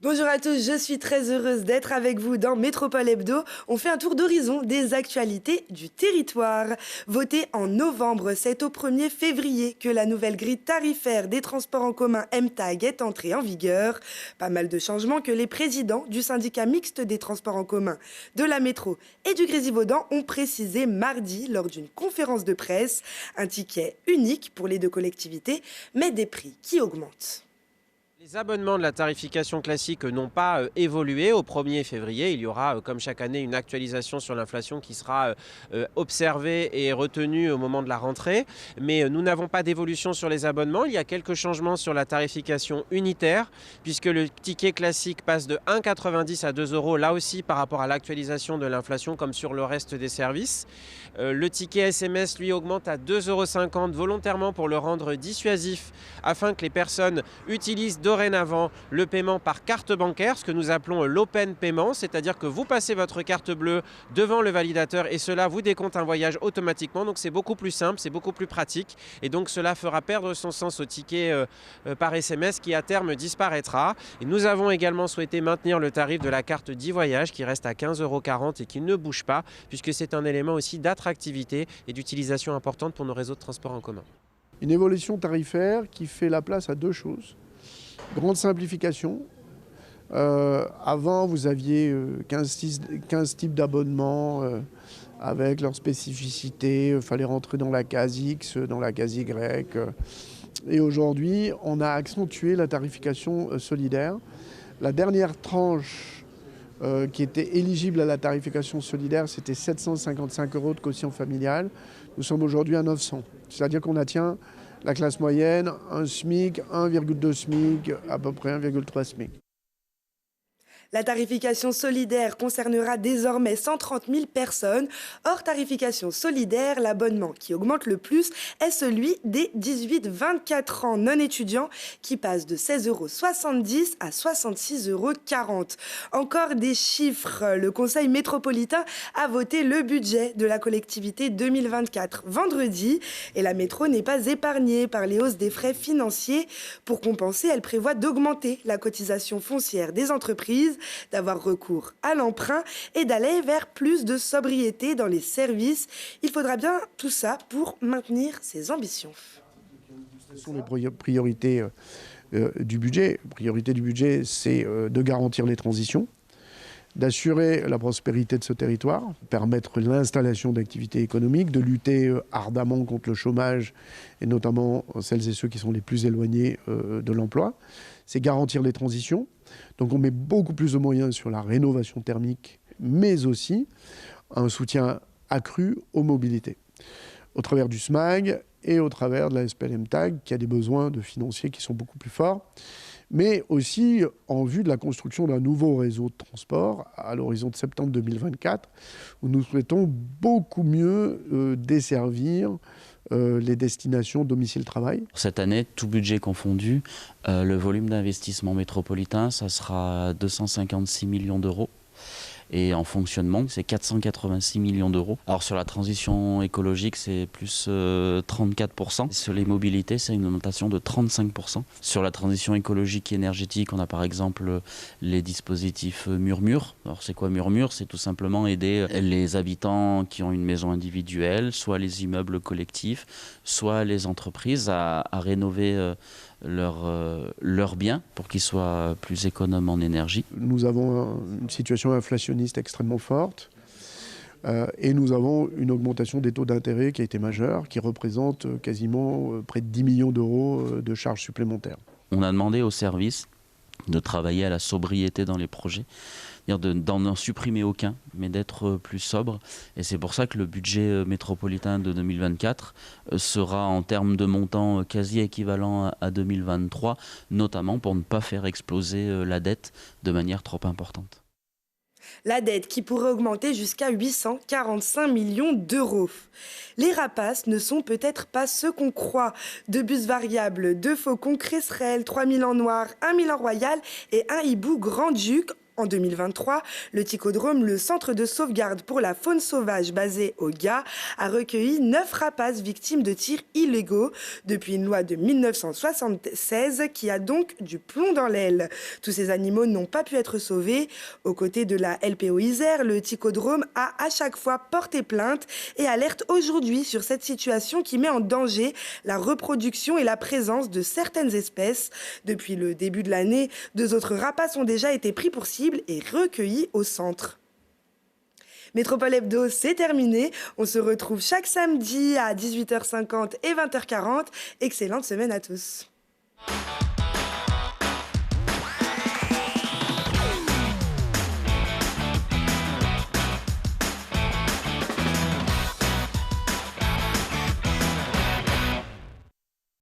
Bonjour à tous, je suis très heureuse d'être avec vous dans Métropole Hebdo. On fait un tour d'horizon des actualités du territoire. Voté en novembre, c'est au 1er février que la nouvelle grille tarifaire des transports en commun MTAG est entrée en vigueur. Pas mal de changements que les présidents du syndicat mixte des transports en commun, de la métro et du Grésivaudan ont précisé mardi lors d'une conférence de presse. Un ticket unique pour les deux collectivités, mais des prix qui augmentent. Les abonnements de la tarification classique n'ont pas évolué. Au 1er février, il y aura, comme chaque année, une actualisation sur l'inflation qui sera observée et retenue au moment de la rentrée. Mais nous n'avons pas d'évolution sur les abonnements. Il y a quelques changements sur la tarification unitaire, puisque le ticket classique passe de 1,90 à 2 euros, là aussi par rapport à l'actualisation de l'inflation, comme sur le reste des services. Le ticket SMS, lui, augmente à 2,50 € volontairement pour le rendre dissuasif, afin que les personnes utilisent dorénavant le paiement par carte bancaire, ce que nous appelons l'open paiement, c'est-à-dire que vous passez votre carte bleue devant le validateur et cela vous décompte un voyage automatiquement. Donc c'est beaucoup plus simple, c'est beaucoup plus pratique et donc cela fera perdre son sens au ticket par SMS qui à terme disparaîtra. Et nous avons également souhaité maintenir le tarif de la carte d'e-voyage qui reste à 15,40 € et qui ne bouge pas puisque c'est un élément aussi d'attractivité et d'utilisation importante pour nos réseaux de transport en commun. Une évolution tarifaire qui fait la place à deux choses. Grande simplification. Avant, vous aviez 15 types d'abonnements avec leurs spécificités. Il fallait rentrer dans la case X, dans la case Y. Et aujourd'hui, on a accentué la tarification solidaire. La dernière tranche qui était éligible à la tarification solidaire, c'était 755 € de quotient familial. Nous sommes aujourd'hui à 900. C'est-à-dire qu'on atteint la classe moyenne, un SMIC, 1,2 SMIC, à peu près 1,3 SMIC. La tarification solidaire concernera désormais 130 000 personnes. Hors tarification solidaire, l'abonnement qui augmente le plus est celui des 18-24 ans non étudiants qui passe de 16,70 € à 66,40 €. Encore des chiffres. Le Conseil métropolitain a voté le budget de la collectivité 2024 vendredi et la métro n'est pas épargnée par les hausses des frais financiers. Pour compenser, elle prévoit d'augmenter la cotisation foncière des entreprises, d'avoir recours à l'emprunt et d'aller vers plus de sobriété dans les services. Il faudra bien tout ça pour maintenir ses ambitions. Ce sont les priorités du budget. La priorité du budget, c'est de garantir les transitions, d'assurer la prospérité de ce territoire, permettre l'installation d'activités économiques, de lutter ardemment contre le chômage et notamment celles et ceux qui sont les plus éloignés de l'emploi. C'est garantir les transitions. Donc on met beaucoup plus de moyens sur la rénovation thermique, mais aussi un soutien accru aux mobilités, au travers du SMAG et au travers de la SPLM-TAG, qui a des besoins de financiers qui sont beaucoup plus forts, mais aussi en vue de la construction d'un nouveau réseau de transport à l'horizon de septembre 2024, où nous souhaitons beaucoup mieux desservir les destinations domicile-travail. Cette année, tout budget confondu, le volume d'investissement métropolitain, ça sera 256 millions d'euros. Et en fonctionnement, c'est 486 millions d'euros. Alors sur la transition écologique, c'est plus 34%. Sur les mobilités, c'est une augmentation de 35%. Sur la transition écologique et énergétique, on a par exemple les dispositifs Murmure. Alors c'est quoi Murmure? C'est tout simplement aider les habitants qui ont une maison individuelle, soit les immeubles collectifs, soit les entreprises à rénover leurs biens pour qu'ils soient plus économes en énergie. Nous avons une situation inflationniste extrêmement forte et nous avons une augmentation des taux d'intérêt qui a été majeure, qui représente quasiment près de 10 millions d'euros de charges supplémentaires. On a demandé aux services de travailler à la sobriété dans les projets, c'est-à-dire d'en supprimer aucun, mais d'être plus sobre. Et c'est pour ça que le budget métropolitain de 2024 sera en termes de montant quasi équivalent à 2023, notamment pour ne pas faire exploser la dette de manière trop importante. La dette qui pourrait augmenter jusqu'à 845 millions d'euros. Les rapaces ne sont peut-être pas ceux qu'on croit. Deux bus variables, deux faucons cresserelles, 3000 en noir, 1000 en royal et un hibou grand-duc En 2023, le Ticodrome, le centre de sauvegarde pour la faune sauvage basé au Gard, a recueilli 9 rapaces victimes de tirs illégaux depuis une loi de 1976 qui a donc du plomb dans l'aile. Tous ces animaux n'ont pas pu être sauvés. Aux côtés de la LPO Isère, le Ticodrome a à chaque fois porté plainte et alerte aujourd'hui sur cette situation qui met en danger la reproduction et la présence de certaines espèces. Depuis le début de l'année, 2 autres rapaces ont déjà été pris pour cible et recueillis au centre. Métropole Hebdo, c'est terminé. On se retrouve chaque samedi à 18h50 et 20h40. Excellente semaine à tous.